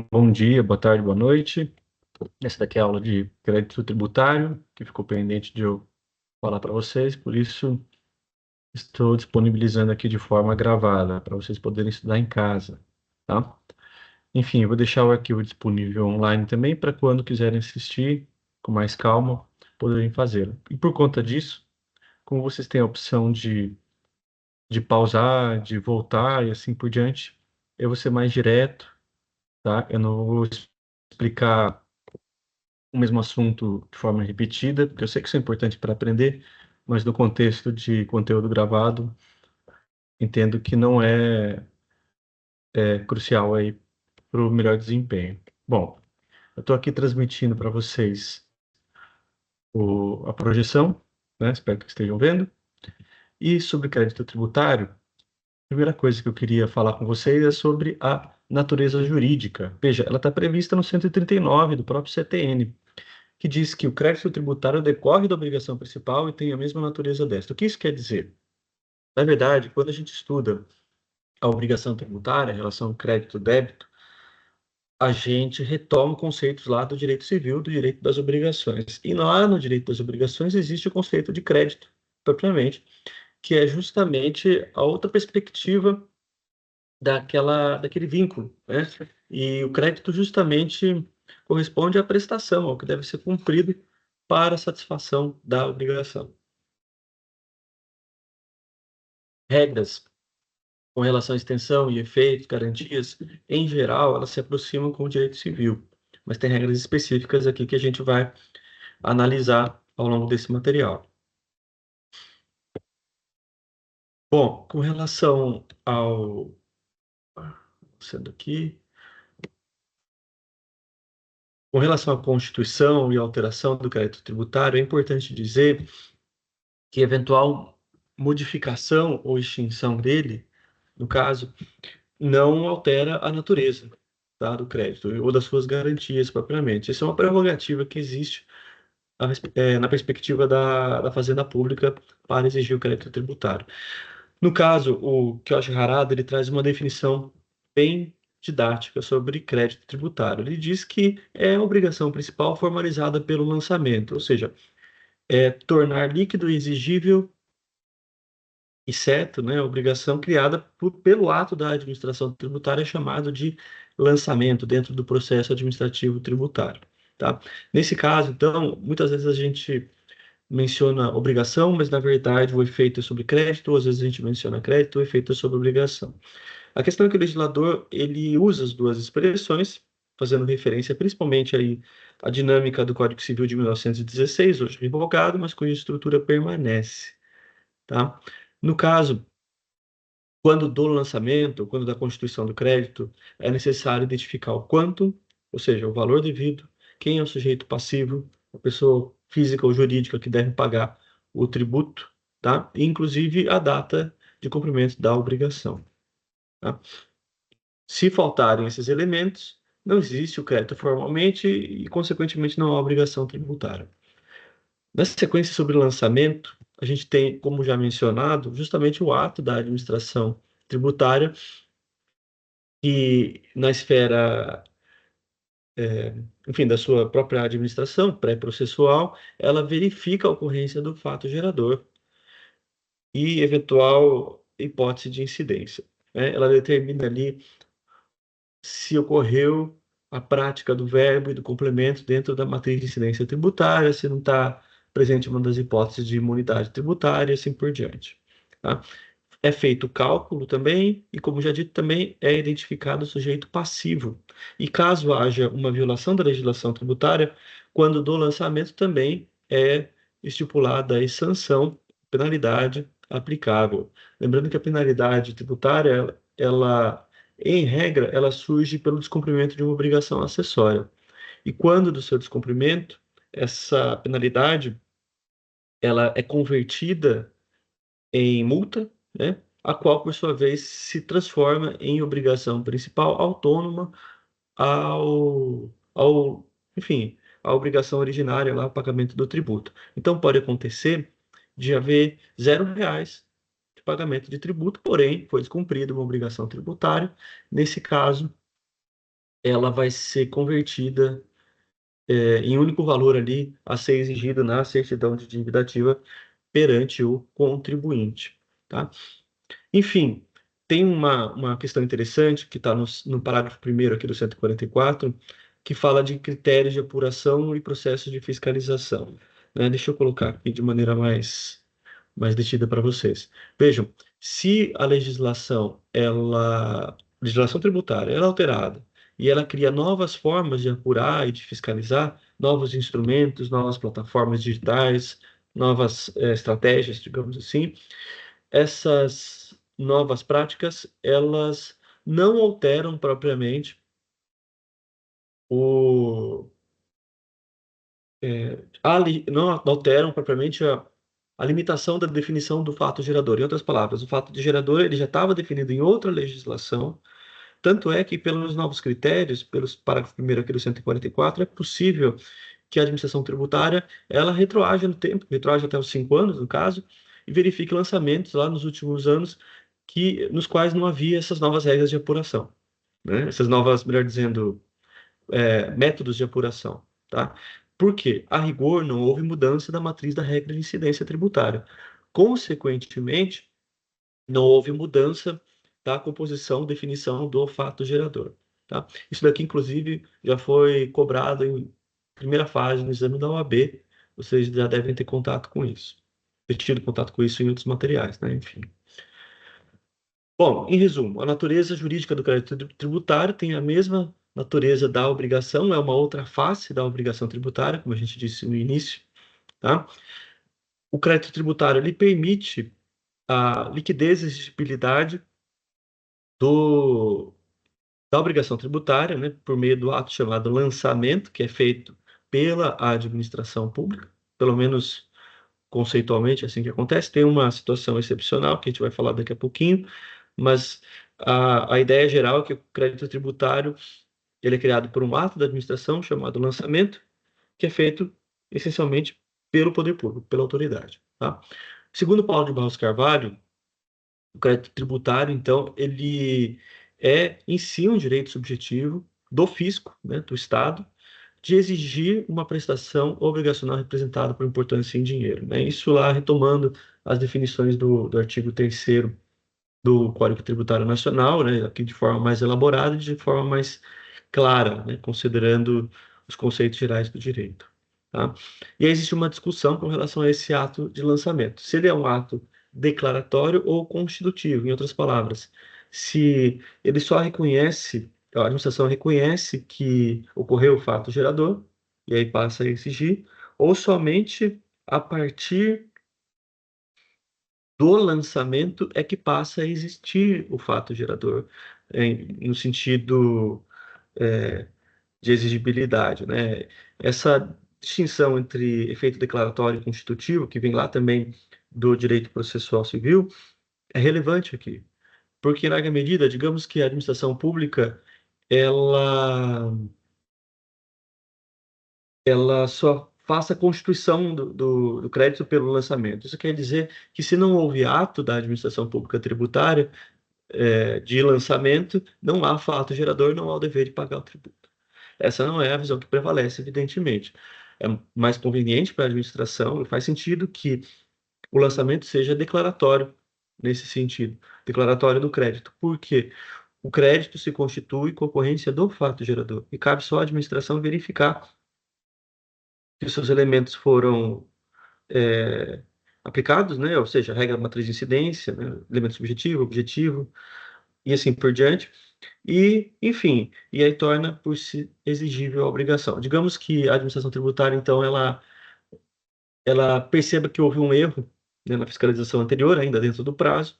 Bom dia, boa tarde, boa noite. Essa daqui é a aula de crédito tributário, que ficou pendente de eu falar para vocês, por isso estou disponibilizando aqui de forma gravada, para vocês poderem estudar em casa, tá? Enfim, eu vou deixar o arquivo disponível online também, para quando quiserem assistir com mais calma, poderem fazê-lo. E por conta disso, como vocês têm a opção de pausar, de voltar e assim por diante, eu vou ser mais direto, tá? Eu não vou explicar o mesmo assunto de forma repetida, porque eu sei que isso é importante para aprender, mas no contexto de conteúdo gravado, entendo que não é crucial aí para o melhor desempenho. Bom, eu estou aqui transmitindo para vocês a projeção, né? Espero que estejam vendo. E sobre crédito tributário, a primeira coisa que eu queria falar com vocês é sobre a natureza jurídica. Veja, ela está prevista no 139 do próprio CTN, que diz que o crédito tributário decorre da obrigação principal e tem a mesma natureza desta. O que isso quer dizer? Na verdade, quando a gente estuda a obrigação tributária, a relação crédito-débito, a gente retoma conceitos lá do direito civil, do direito das obrigações. E lá no direito das obrigações existe o conceito de crédito, propriamente, que é justamente a outra perspectiva daquele vínculo, né? E o crédito justamente corresponde à prestação, ao que deve ser cumprido para a satisfação da obrigação. Regras com relação à extensão e efeitos, garantias, em geral, elas se aproximam com o direito civil, mas tem regras específicas aqui que a gente vai analisar ao longo desse material. Bom, com relação ao. Sendo aqui. Com relação à Constituição e alteração do crédito tributário, é importante dizer que eventual modificação ou extinção dele, no caso, não altera a natureza, tá, do crédito ou das suas garantias propriamente. Isso é uma prerrogativa que existe na perspectiva da Fazenda Pública para exigir o crédito tributário. No caso, o Kyoshi Harada ele traz uma definição bem didática sobre crédito tributário. Ele diz que é a obrigação principal formalizada pelo lançamento, ou seja, é tornar líquido e exigível e certo, né, a obrigação criada pelo ato da administração tributária chamado de lançamento dentro do processo administrativo tributário, tá? Nesse caso, então, muitas vezes a gente menciona obrigação, mas na verdade o efeito é sobre crédito, ou às vezes a gente menciona crédito, o efeito é sobre obrigação. A questão é que o legislador ele usa as duas expressões, fazendo referência principalmente aí à dinâmica do Código Civil de 1916, hoje revogado, mas cuja estrutura permanece, tá? No caso, quando do lançamento, quando da constituição do crédito, é necessário identificar o quanto, ou seja, o valor devido, quem é o sujeito passivo, a pessoa física ou jurídica que deve pagar o tributo, tá? E, inclusive a data de cumprimento da obrigação, tá? Se faltarem esses elementos, não existe o crédito formalmente e, consequentemente, não há obrigação tributária. Na sequência sobre o lançamento, a gente tem, como já mencionado, justamente o ato da administração tributária que na esfera, enfim, da sua própria administração pré-processual, ela verifica a ocorrência do fato gerador e eventual hipótese de incidência, né? Ela determina ali se ocorreu a prática do verbo e do complemento dentro da matriz de incidência tributária, se não está presente uma das hipóteses de imunidade tributária, e assim por diante, tá? É feito o cálculo também, e como já dito, também é identificado o sujeito passivo. E caso haja uma violação da legislação tributária, quando do lançamento também é estipulada a sanção, penalidade aplicável. Lembrando que a penalidade tributária, ela, em regra, ela surge pelo descumprimento de uma obrigação acessória. E quando do seu descumprimento, essa penalidade, ela é convertida em multa, né? A qual, por sua vez, se transforma em obrigação principal autônoma enfim, à obrigação originária lá, o pagamento do tributo. Então, pode acontecer de haver R$ 0 de pagamento de tributo, porém, foi descumprida uma obrigação tributária. Nesse caso, ela vai ser convertida em único valor ali a ser exigido na certidão de dívida ativa perante o contribuinte, tá? Enfim, tem uma questão interessante que está no parágrafo primeiro aqui do 144, que fala de critérios de apuração e processos de fiscalização, né? Deixa eu colocar aqui de maneira mais detida para vocês. Vejam, se a legislação tributária ela é alterada e ela cria novas formas de apurar e de fiscalizar, novos instrumentos, novas plataformas digitais, novas estratégias, digamos assim, essas novas práticas, elas não alteram propriamente o, não alteram propriamente a limitação da definição do fato gerador. Em outras palavras, o fato de gerador ele já estava definido em outra legislação, tanto é que pelos novos critérios, pelos parágrafo primeiro aqui do 144, é possível que a administração tributária ela retroaja no tempo, retroaja até os 5 anos, no caso, e verifique lançamentos lá nos últimos anos nos quais não havia essas novas regras de apuração, né? Essas novas, melhor dizendo, métodos de apuração, tá? Por quê? A rigor, não houve mudança da matriz da regra de incidência tributária. Consequentemente, não houve mudança da composição, definição do fato gerador, tá? Isso daqui, inclusive, já foi cobrado em primeira fase no exame da OAB. Vocês já devem ter contato com isso, ter tido contato com isso em outros materiais, né? Enfim. Bom, em resumo, a natureza jurídica do crédito tributário tem a mesma natureza da obrigação, é uma outra face da obrigação tributária, como a gente disse no início, tá? O crédito tributário ele permite a liquidez e exigibilidade do, da obrigação tributária, né, por meio do ato chamado lançamento, que é feito pela administração pública, pelo menos conceitualmente é assim que acontece. Tem uma situação excepcional que a gente vai falar daqui a pouquinho, mas a ideia geral é que o crédito tributário ele é criado por um ato da administração chamado lançamento, que é feito essencialmente pelo poder público, pela autoridade, tá? Segundo Paulo de Barros Carvalho, o crédito tributário, então, ele é em si um direito subjetivo do fisco, né, do Estado, de exigir uma prestação obrigacional representada por importância em dinheiro, né? Isso lá retomando as definições do artigo 3º do Código Tributário Nacional, né, aqui de forma mais elaborada e de forma mais clara, né, considerando os conceitos gerais do direito. Tá? E aí existe uma discussão com relação a esse ato de lançamento. Se ele é um ato declaratório ou constitutivo, em outras palavras, se ele só reconhece, a administração reconhece que ocorreu o fato gerador, e aí passa a exigir, ou somente a partir do lançamento é que passa a existir o fato gerador, no sentido de exigibilidade, né? Essa distinção entre efeito declaratório e constitutivo, que vem lá também do direito processual civil, é relevante aqui, porque, em larga medida, digamos que a administração pública ela, ela só faça a constituição do crédito pelo lançamento. Isso quer dizer que, se não houve ato da administração pública tributária, de lançamento, não há fato gerador, não há o dever de pagar o tributo. Essa não é a visão que prevalece, evidentemente. É mais conveniente para a administração e faz sentido que o lançamento seja declaratório nesse sentido, declaratório do crédito, porque o crédito se constitui com ocorrência do fato gerador e cabe só à administração verificar que os seus elementos foram é, aplicados, né? Ou seja, regra matriz de incidência, né? Elemento subjetivo, objetivo, e assim por diante. E, enfim, e aí torna por si exigível a obrigação. Digamos que a administração tributária, então, ela perceba que houve um erro, né, na fiscalização anterior, ainda dentro do prazo,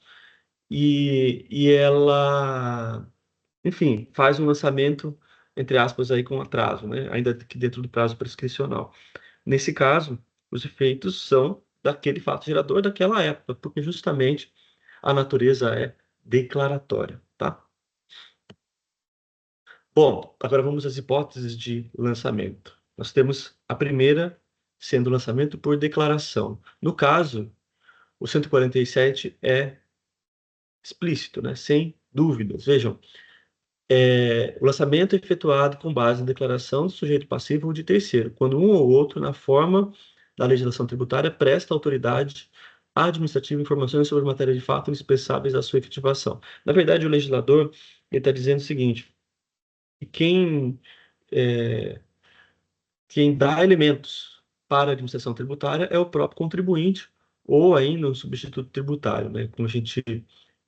e ela, enfim, faz um lançamento, entre aspas, aí com atraso, né, ainda que dentro do prazo prescricional. Nesse caso, os efeitos são daquele fato gerador daquela época, porque justamente a natureza é declaratória, tá? Bom, agora vamos às hipóteses de lançamento. Nós temos a primeira sendo lançamento por declaração. No caso, o 147 é explícito, né? Sem dúvidas. Vejam, O lançamento é efetuado com base em declaração do sujeito passivo ou de terceiro, quando um ou outro, na forma da legislação tributária, presta à autoridade administrativa informações sobre matéria de fato indispensáveis à sua efetivação. Na verdade, o legislador está dizendo o seguinte: que é, quem dá elementos para a administração tributária é o próprio contribuinte ou ainda o substituto tributário, né, como a gente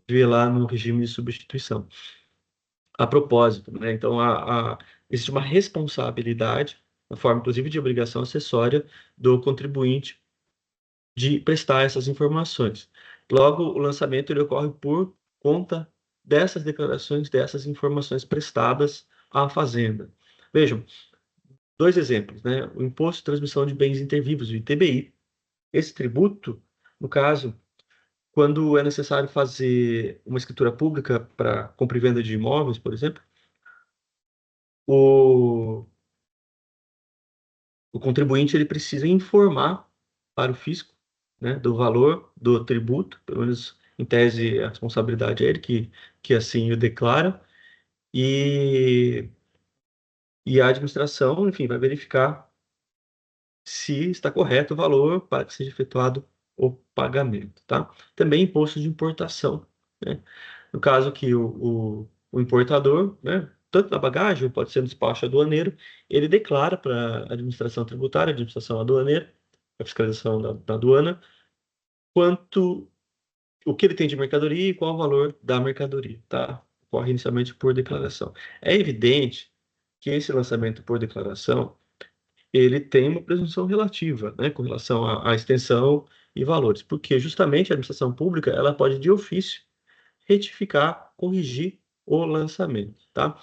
vê lá no regime de substituição. A propósito, né? Então, existe uma responsabilidade, na forma, inclusive, de obrigação acessória do contribuinte de prestar essas informações. Logo, o lançamento ele ocorre por conta dessas declarações, dessas informações prestadas à Fazenda. Vejam, dois exemplos, né? O Imposto de Transmissão de Bens Intervivos, o ITBI. Esse tributo, no caso, quando é necessário fazer uma escritura pública para compra e venda de imóveis, por exemplo, o o contribuinte ele precisa informar para o fisco, né, do valor do tributo, pelo menos em tese a responsabilidade é ele que assim o declara, e, e a administração, enfim, vai verificar se está correto o valor para que seja efetuado o pagamento, tá? Também imposto de importação, né? No caso que o importador, né, tanto na bagagem, pode ser no despacho aduaneiro, ele declara para a administração tributária, a administração aduaneira, a fiscalização da aduana, quanto o que ele tem de mercadoria e qual o valor da mercadoria, tá? Corre inicialmente por declaração. É evidente que esse lançamento por declaração ele tem uma presunção relativa, né, com relação à extensão e valores, porque justamente a administração pública ela pode de ofício retificar, corrigir o lançamento, tá?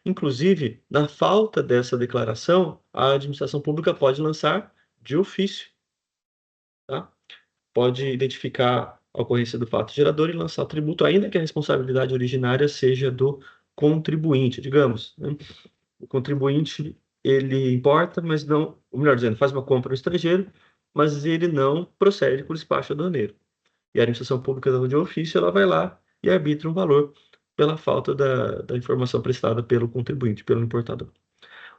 Inclusive, na falta dessa declaração, a administração pública pode lançar de ofício, tá? Pode identificar a ocorrência do fato gerador e lançar o tributo, ainda que a responsabilidade originária seja do contribuinte, digamos, né? O contribuinte, ele importa, mas não, ou melhor dizendo, faz uma compra no estrangeiro, mas ele não procede por despacho aduaneiro. E a administração pública de ofício, ela vai lá e arbitra um valor pela falta da informação prestada pelo contribuinte, pelo importador.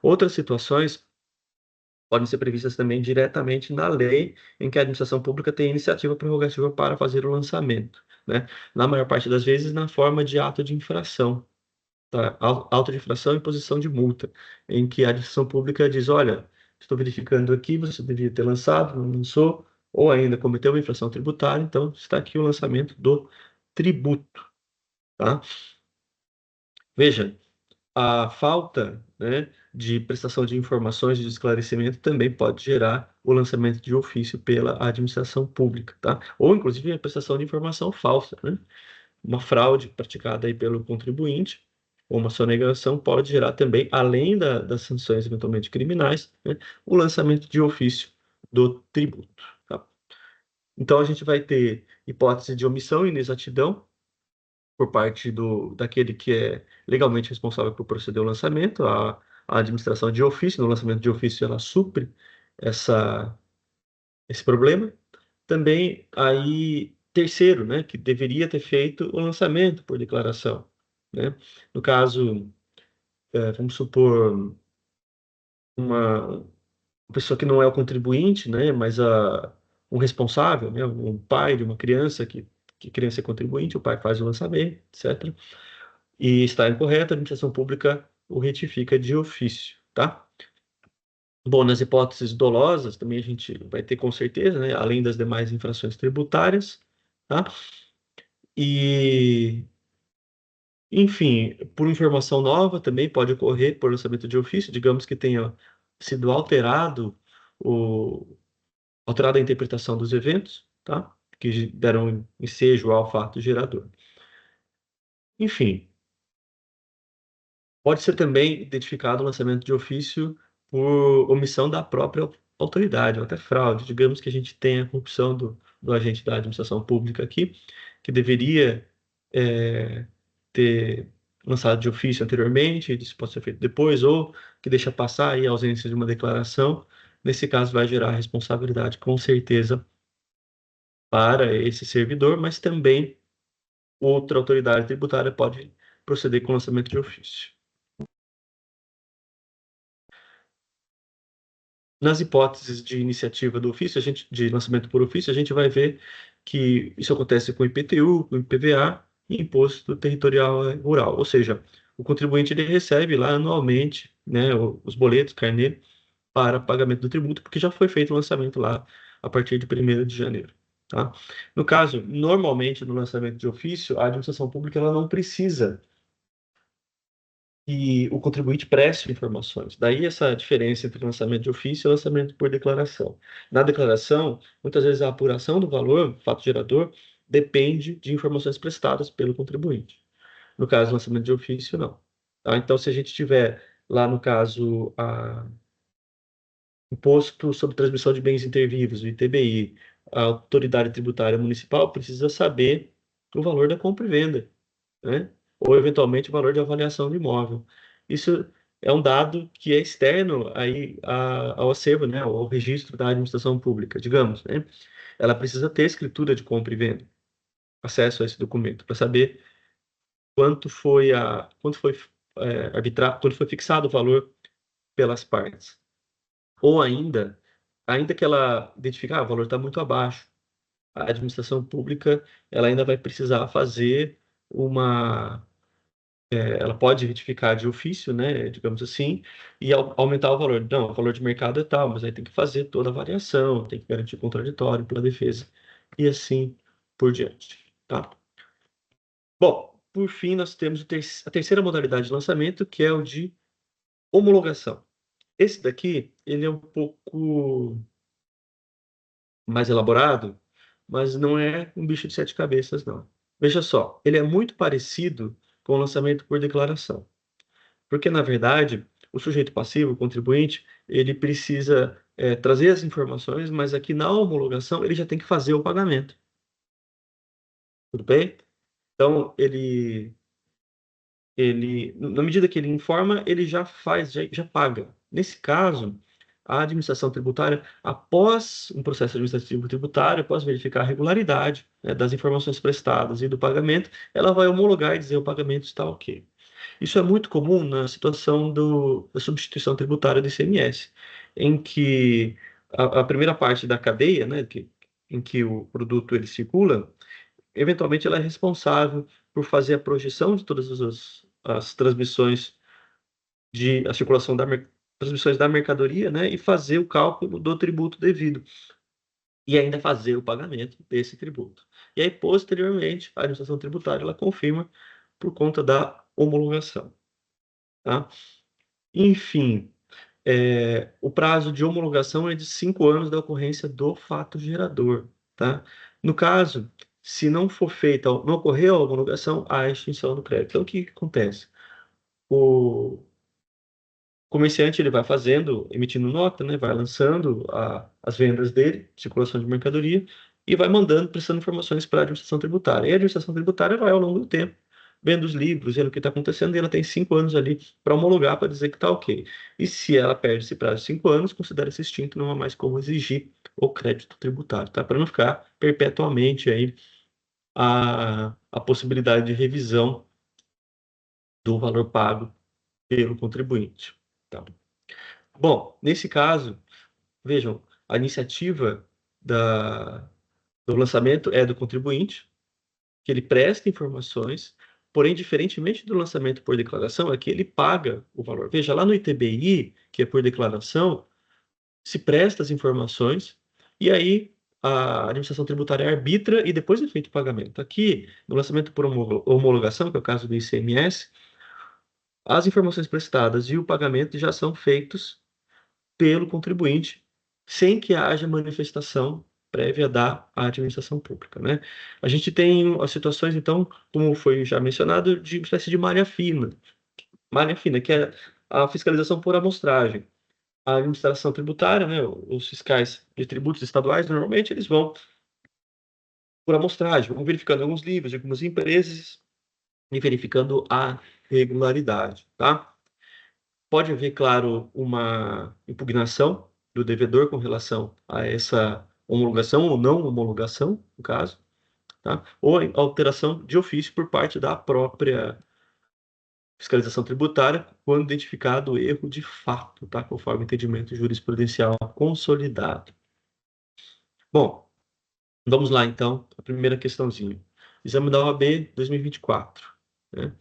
Outras situações podem ser previstas também diretamente na lei em que a administração pública tem iniciativa prerrogativa para fazer o lançamento, né? Na maior parte das vezes, na forma de ato de infração, tá? Auto de infração e imposição de multa, em que a administração pública diz, olha, estou verificando aqui, você devia ter lançado, não lançou, ou ainda cometeu uma infração tributária, então está aqui o lançamento do tributo, tá? Veja, a falta, né, de prestação de informações e de esclarecimento também pode gerar o lançamento de ofício pela administração pública, tá? Ou, inclusive, a prestação de informação falsa, né? Uma fraude praticada aí pelo contribuinte ou uma sonegação pode gerar também, além das sanções eventualmente criminais, né, o lançamento de ofício do tributo, tá? Então, a gente vai ter hipótese de omissão e inexatidão por parte daquele que é legalmente responsável por proceder ao lançamento, a administração de ofício, no lançamento de ofício, ela supre esse problema. Também aí, terceiro, né, que deveria ter feito o lançamento por declaração, né? No caso, vamos supor, uma pessoa que não é o contribuinte, né, mas um responsável, né, um pai de uma criança que queria ser contribuinte, o pai faz o lançamento, etc. E está incorreto, a administração pública o retifica de ofício, tá? Bom, nas hipóteses dolosas, também a gente vai ter com certeza, né, além das demais infrações tributárias, tá? E, enfim, por informação nova também pode ocorrer por lançamento de ofício, digamos que tenha sido o, alterada a interpretação dos eventos, tá? Que deram ensejo ao fato gerador. Enfim, pode ser também identificado o lançamento de ofício por omissão da própria autoridade, ou até fraude. Digamos que a gente tenha a corrupção do agente da administração pública aqui, que deveria é, ter lançado de ofício anteriormente, isso pode ser feito depois, ou que deixa passar aí a ausência de uma declaração. Nesse caso, vai gerar responsabilidade, com certeza, para esse servidor, mas também outra autoridade tributária pode proceder com o lançamento de ofício. Nas hipóteses de iniciativa do ofício, de lançamento por ofício, a gente vai ver que isso acontece com IPTU, com IPVA e Imposto Territorial Rural. Ou seja, o contribuinte ele recebe lá anualmente, né, os boletos, carnê, para pagamento do tributo, porque já foi feito o lançamento lá a partir de 1º de janeiro. Tá? No caso, normalmente no lançamento de ofício, a administração pública ela não precisa que o contribuinte preste informações. Daí essa diferença entre lançamento de ofício e lançamento por declaração. Na declaração, muitas vezes a apuração do valor, fato gerador, depende de informações prestadas pelo contribuinte. No caso, lançamento de ofício, não. Tá? Então, se a gente tiver lá no caso a Imposto sobre Transmissão de Bens Intervivos, o ITBI, a autoridade tributária municipal precisa saber o valor da compra e venda, né? Ou eventualmente o valor de avaliação do imóvel. Isso é um dado que é externo aí ao acervo, né, ao registro da administração pública, digamos, né? Ela precisa ter escritura de compra e venda, acesso a esse documento, para saber quanto foi fixado o valor pelas partes. Ou ainda que ela identifique, o valor está muito abaixo, a administração pública ela ainda vai precisar fazer ela pode retificar de ofício, né, digamos assim, e aumentar o valor. Não, o valor de mercado é tal, mas aí tem que fazer toda a variação, tem que garantir contraditório pela defesa, e assim por diante, tá? Bom, por fim, nós temos a terceira modalidade de lançamento, que é o de homologação. Esse daqui, ele é um pouco mais elaborado, mas não é um bicho de sete cabeças, não. Veja só, ele é muito parecido com o lançamento por declaração. Porque, na verdade, o sujeito passivo, o contribuinte, ele precisa trazer as informações, mas aqui na homologação ele já tem que fazer o pagamento. Tudo bem? Então, na medida que ele informa, ele já faz, já paga. Nesse caso, a administração tributária, após um processo administrativo tributário, após verificar a regularidade, né, das informações prestadas e do pagamento, ela vai homologar e dizer o pagamento está ok. Isso é muito comum na situação da substituição tributária do ICMS, em que a primeira parte da cadeia, né, em que o produto ele circula, eventualmente ela é responsável por fazer a projeção de todas as transmissões a circulação transmissões da mercadoria, né, e fazer o cálculo do tributo devido e ainda fazer o pagamento desse tributo. E aí, posteriormente, a administração tributária ela confirma por conta da homologação. Tá? Enfim, o prazo de homologação é de 5 anos da ocorrência do fato gerador. Tá? No caso, se não for feita, não ocorreu a homologação, há a extinção do crédito. Então, o que acontece? O comerciante ele vai emitindo nota, né, vai lançando as vendas dele, circulação de mercadoria, e vai prestando informações para a administração tributária. E a administração tributária vai, ao longo do tempo, vendo os livros, vendo o que está acontecendo, e ela tem 5 anos ali para homologar, para dizer que está ok. E se ela perde esse prazo de 5 anos, considera-se extinto, não há mais como exigir o crédito tributário, tá? Para não ficar perpetuamente aí a possibilidade de revisão do valor pago pelo contribuinte. Tá? Bom, nesse caso, vejam, a iniciativa do lançamento é do contribuinte, que ele presta informações, porém, diferentemente do lançamento por declaração, é que ele paga o valor. Veja, lá no ITBI, que é por declaração, se presta as informações e aí a administração tributária arbitra e depois é feito o pagamento. Aqui, no lançamento por homologação, que é o caso do ICMS, as informações prestadas e o pagamento já são feitos pelo contribuinte, sem que haja manifestação prévia da administração pública, né? A gente tem as situações, então, como foi já mencionado, de uma espécie de malha fina, que é a fiscalização por amostragem. A administração tributária, né, os fiscais de tributos estaduais, normalmente eles vão por amostragem, vão verificando alguns livros de algumas empresas e verificando a regularidade, tá? Pode haver, claro, uma impugnação do devedor com relação a essa homologação ou não homologação, no caso, tá? Ou alteração de ofício por parte da própria fiscalização tributária quando identificado o erro de fato, tá? Conforme o entendimento jurisprudencial consolidado. Bom, vamos lá então, a primeira questãozinha. Exame da OAB 2024, né?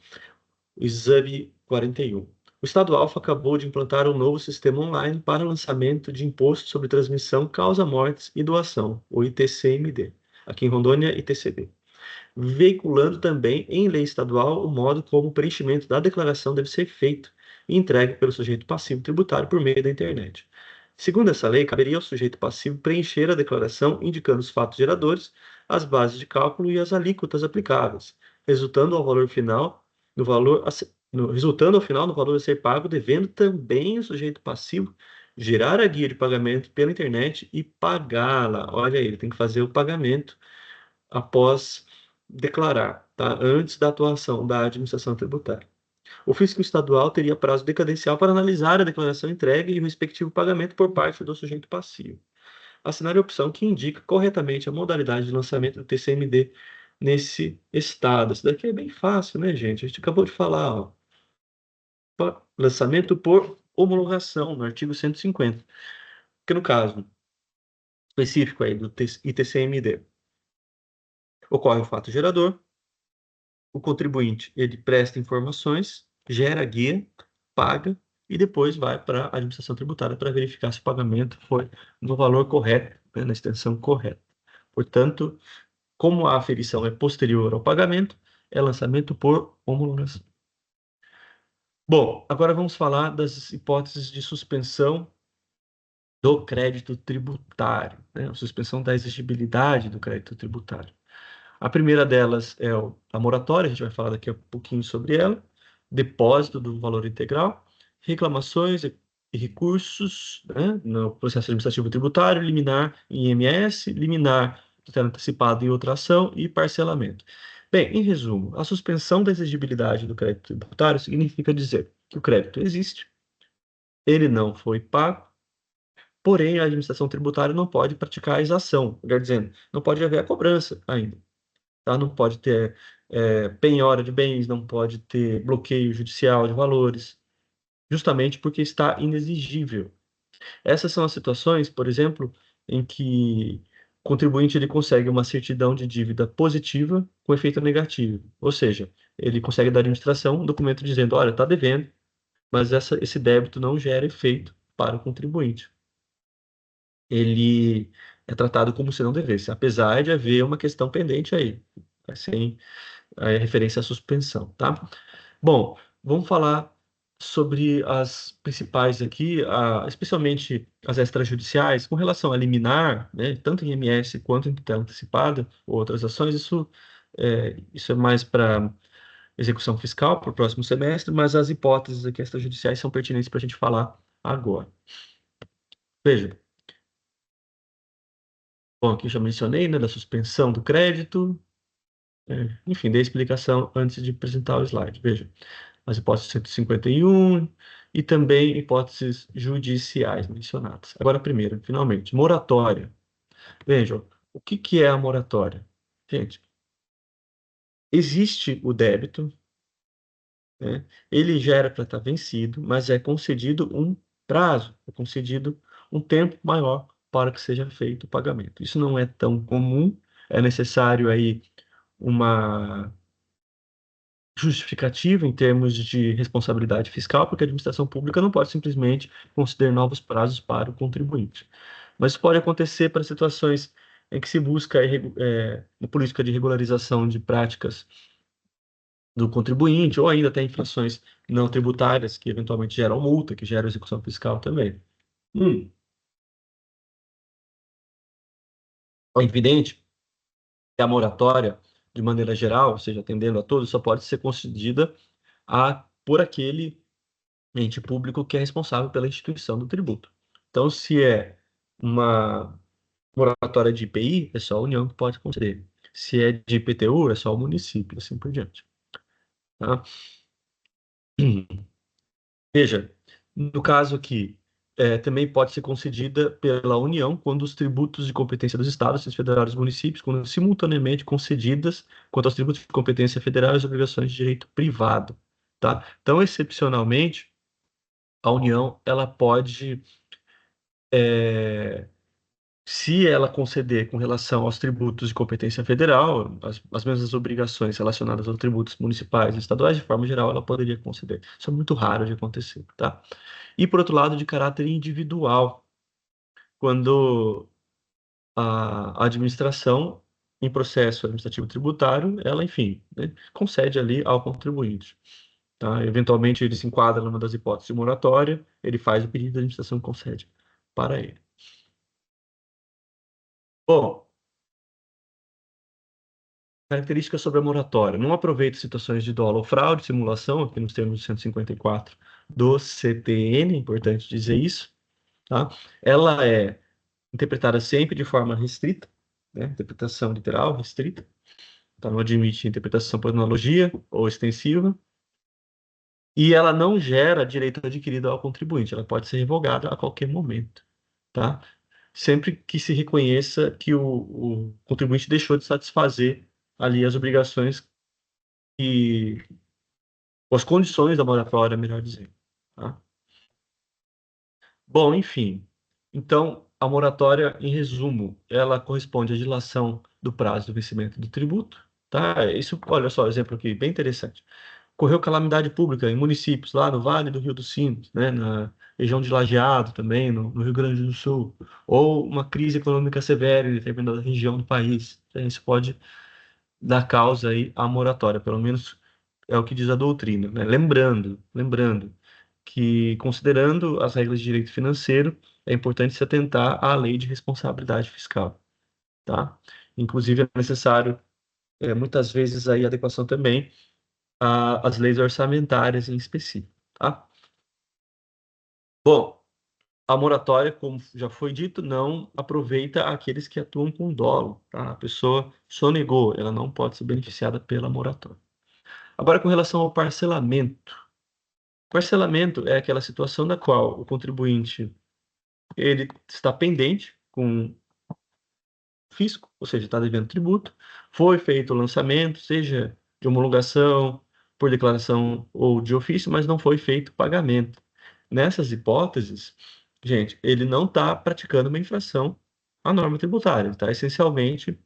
Exame 41. O Estado Alfa acabou de implantar um novo sistema online para lançamento de imposto sobre transmissão, causa-mortes e doação, o ITCMD. Aqui em Rondônia, ITCD. Veiculando também em lei estadual o modo como o preenchimento da declaração deve ser feito e entregue pelo sujeito passivo tributário por meio da internet. Segundo essa lei, caberia ao sujeito passivo preencher a declaração indicando os fatos geradores, as bases de cálculo e as alíquotas aplicáveis, resultando ao valor final no valor resultando ao final no valor a ser pago, devendo também o sujeito passivo gerar a guia de pagamento pela internet e pagá-la. Olha aí, ele tem que fazer o pagamento após declarar, tá? Antes da atuação da administração tributária. O fisco estadual teria prazo decadencial para analisar a declaração entregue e o respectivo pagamento por parte do sujeito passivo. Assinar a opção que indica corretamente a modalidade de lançamento do TCMD nesse estado. Isso daqui é bem fácil, né, gente? A gente acabou de falar, ó. Lançamento por homologação, no artigo 150. Que no caso específico aí do ITCMD, ocorre o fato gerador, o contribuinte ele presta informações, gera a guia, paga e depois vai para a administração tributária para verificar se o pagamento foi no valor correto, né, na extensão correta. Portanto, como a aferição é posterior ao pagamento, é lançamento por homologação. Bom, agora vamos falar das hipóteses de suspensão do crédito tributário, né? A suspensão da exigibilidade do crédito tributário. A primeira delas é a moratória, a gente vai falar daqui a pouquinho sobre ela, depósito do valor integral, reclamações e recursos, né, no processo administrativo tributário, liminar em IMS, liminar tutela antecipada em outra ação e parcelamento. Bem, em resumo, a suspensão da exigibilidade do crédito tributário significa dizer que o crédito existe, ele não foi pago, porém a administração tributária não pode praticar a exação, quer dizer, não pode haver a cobrança ainda. Tá? Não pode ter penhora de bens, não pode ter bloqueio judicial de valores, justamente porque está inexigível. Essas são as situações, por exemplo, em que o contribuinte ele consegue uma certidão de dívida positiva com efeito negativo, ou seja, ele consegue da administração um documento dizendo, olha, está devendo, mas esse débito não gera efeito para o contribuinte. Ele é tratado como se não devesse, apesar de haver uma questão pendente aí, sem referência à suspensão, tá? Bom, vamos falar sobre as principais aqui, especialmente as extrajudiciais, com relação a liminar, né, tanto em IMS quanto em tutela antecipada, ou outras ações, isso é mais para execução fiscal para o próximo semestre, mas as hipóteses aqui extrajudiciais são pertinentes para a gente falar agora. Veja, bom, aqui já mencionei, né, da suspensão do crédito, enfim, dei a explicação antes de apresentar o slide. Veja, as hipóteses 151 e também hipóteses judiciais mencionadas. Agora, primeiro, finalmente, moratória. Vejam, o que que é a moratória? Gente, existe o débito, né? Ele já era para estar vencido, mas é concedido um prazo, é concedido um tempo maior para que seja feito o pagamento. Isso não é tão comum, é necessário aí uma justificativa em termos de responsabilidade fiscal, porque a administração pública não pode simplesmente conceder novos prazos para o contribuinte. Mas isso pode acontecer para situações em que se busca uma política de regularização de práticas do contribuinte, ou ainda até infrações não tributárias, que eventualmente geram multa, que geram execução fiscal também. É evidente que a moratória, de maneira geral, ou seja, atendendo a todos, só pode ser concedida por aquele ente público que é responsável pela instituição do tributo. Então, se é uma moratória de IPI, é só a União que pode conceder. Se é de IPTU, é só o município, assim por diante. Tá? Veja, no caso aqui, também pode ser concedida pela União quando os tributos de competência dos estados, federais e municípios, quando simultaneamente concedidas quanto aos tributos de competência federal e as obrigações de direito privado. tá? Então, excepcionalmente, a União, ela pode, se ela conceder com relação aos tributos de competência federal, as mesmas obrigações relacionadas aos tributos municipais e estaduais, de forma geral, ela poderia conceder. Isso é muito raro de acontecer, tá? E, por outro lado, de caráter individual, quando a administração, em processo administrativo tributário, ela, enfim, né, concede ali ao contribuinte. Tá? Eventualmente, ele se enquadra numa das hipóteses de moratória, ele faz o pedido, a administração concede para ele. Bom, características sobre a moratória. Não aproveita situações de dolo ou fraude, simulação, aqui nos termos de 154 do CTN, é importante dizer isso. Tá? Ela é interpretada sempre de forma restrita, né? Interpretação literal restrita. Tá? Não admite interpretação por analogia ou extensiva. E ela não gera direito adquirido ao contribuinte, ela pode ser revogada a qualquer momento, tá? Sempre que se reconheça que o contribuinte deixou de satisfazer ali as obrigações e as condições da moratória, melhor dizendo, tá? Bom, enfim. Então, a moratória, em resumo, ela corresponde à dilação do prazo do vencimento do tributo, tá? Isso, olha só, exemplo aqui, bem interessante. Ocorreu calamidade pública em municípios lá no Vale do Rio dos Sinos, né, na região de Lajeado também, no Rio Grande do Sul, ou uma crise econômica severa em determinada região do país. Isso pode dar causa aí à moratória, pelo menos é o que diz a doutrina, né? Lembrando que, considerando as regras de direito financeiro, é importante se atentar à lei de responsabilidade fiscal, tá? Inclusive é necessário, muitas vezes, aí adequação também às leis orçamentárias em específico, tá? Bom, a moratória, como já foi dito, não aproveita aqueles que atuam com dolo, tá? A pessoa sonegou, ela não pode ser beneficiada pela moratória. Agora, com relação ao parcelamento. Parcelamento é aquela situação na qual o contribuinte ele está pendente com fisco, ou seja, está devendo tributo, foi feito o lançamento, seja de homologação, por declaração ou de ofício, mas não foi feito o pagamento. Nessas hipóteses, gente, ele não está praticando uma infração à norma tributária, ele está essencialmente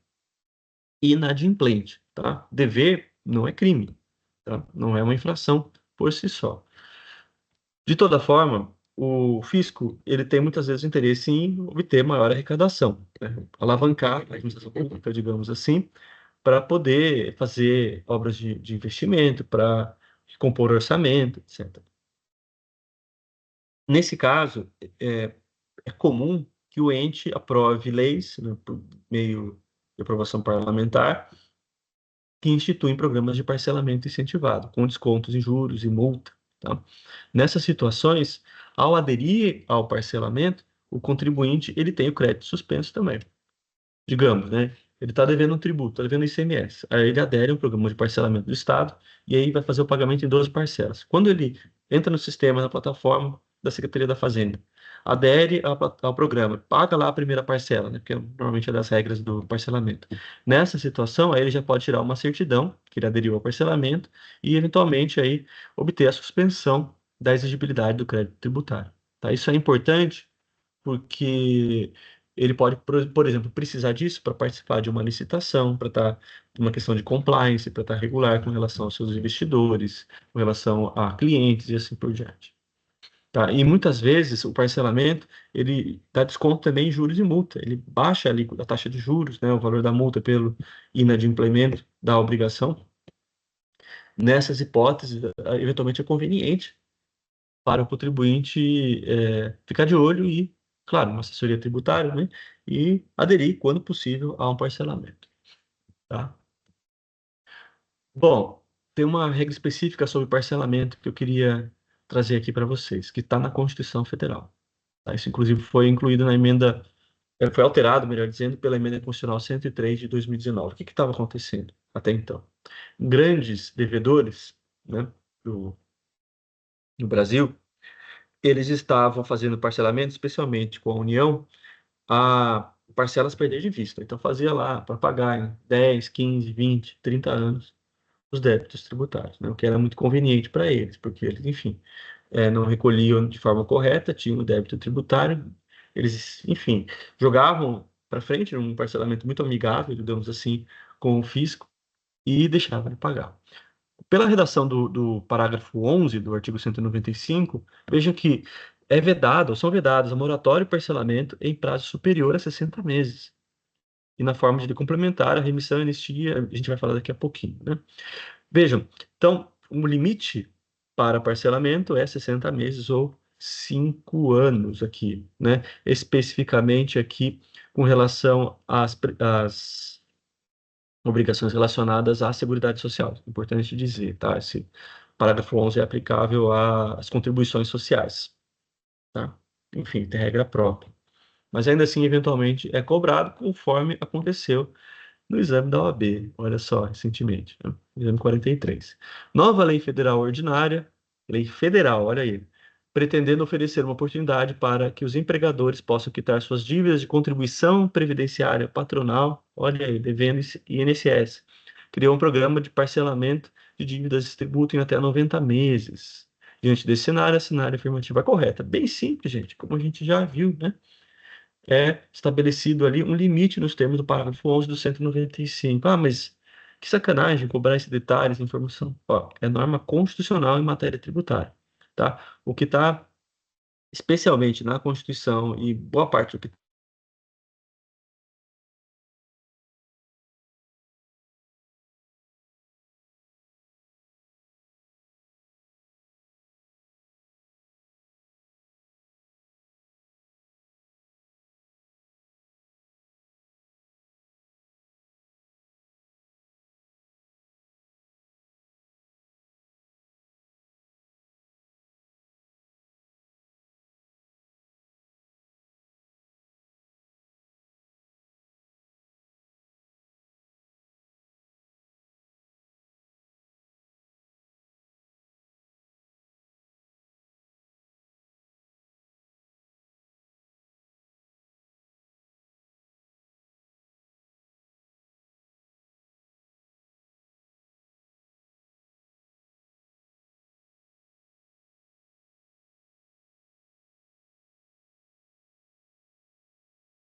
inadimplente, tá? Dever não é crime, tá? Não é uma infração por si só. De toda forma, o fisco ele tem muitas vezes interesse em obter maior arrecadação, né? Alavancar a administração pública, digamos assim, para poder fazer obras de investimento, para compor orçamento, etc. Nesse caso, é, é comum que o ente aprove leis, né, por meio de aprovação parlamentar, que instituem programas de parcelamento incentivado, com descontos em juros e multa, tá? Nessas situações, ao aderir ao parcelamento, o contribuinte ele tem o crédito suspenso também. Digamos, né? Ele está devendo um tributo, está devendo ICMS. Aí ele adere a um programa de parcelamento do Estado e aí vai fazer o pagamento em 12 parcelas. Quando ele entra no sistema, na plataforma da Secretaria da Fazenda, adere ao programa, paga lá a primeira parcela, né? Porque normalmente é das regras do parcelamento. Nessa situação, aí ele já pode tirar uma certidão que ele aderiu ao parcelamento e, eventualmente, aí obter a suspensão da exigibilidade do crédito tributário. Tá? Isso é importante porque ele pode, por exemplo, precisar disso para participar de uma licitação, para estar uma questão de compliance, para estar regular com relação aos seus investidores, com relação a clientes e assim por diante. Tá? E muitas vezes o parcelamento ele dá desconto também em juros e multa. Ele baixa ali a taxa de juros, né, o valor da multa pelo inadimplemento da obrigação. Nessas hipóteses, eventualmente é conveniente para o contribuinte ficar de olho e, claro, uma assessoria tributária, né? E aderir, quando possível, a um parcelamento, tá? Bom, tem uma regra específica sobre parcelamento que eu queria trazer aqui para vocês, que está na Constituição Federal, tá? Isso, inclusive, foi incluído na emenda, foi alterado, melhor dizendo, pela emenda constitucional 103 de 2019. O que estava acontecendo até então? Grandes devedores, né, do, no Brasil, eles estavam fazendo parcelamento, especialmente com a União, a parcelas perder de vista. Então fazia lá para pagar em 10, 15, 20, 30 anos. os débitos tributários, né? O que era muito conveniente para eles, porque eles, enfim, não recolhiam de forma correta, tinham o débito tributário, eles, enfim, jogavam para frente num parcelamento muito amigável, digamos assim, com o fisco e deixavam de pagar. Pela redação do parágrafo 11 do artigo 195, vejam que são vedados a moratória e parcelamento em prazo superior a 60 meses. E na forma de complementar a remissão e anistia, a gente vai falar daqui a pouquinho, né? Vejam, então, o limite para parcelamento é 60 meses ou 5 anos aqui, né? Especificamente aqui com relação às obrigações relacionadas à Seguridade Social. Importante dizer, tá? Esse parágrafo 11 é aplicável às contribuições sociais, tá? Enfim, tem regra própria. Mas ainda assim, eventualmente, é cobrado conforme aconteceu no exame da OAB, olha só, recentemente, né? Exame 43. Nova lei federal ordinária, lei federal, olha aí, pretendendo oferecer uma oportunidade para que os empregadores possam quitar suas dívidas de contribuição previdenciária patronal, olha aí, devendo INSS. Criou um programa de parcelamento de dívidas de tributo em até 90 meses. Diante desse cenário, a cenário afirmativa correta. Bem simples, gente, como a gente já viu, né? É estabelecido ali um limite nos termos do parágrafo 11 do 195. Ah, mas que sacanagem cobrar esse detalhe, essa informação. Ó, é norma constitucional em matéria tributária, tá? O que está especialmente na Constituição e boa parte do que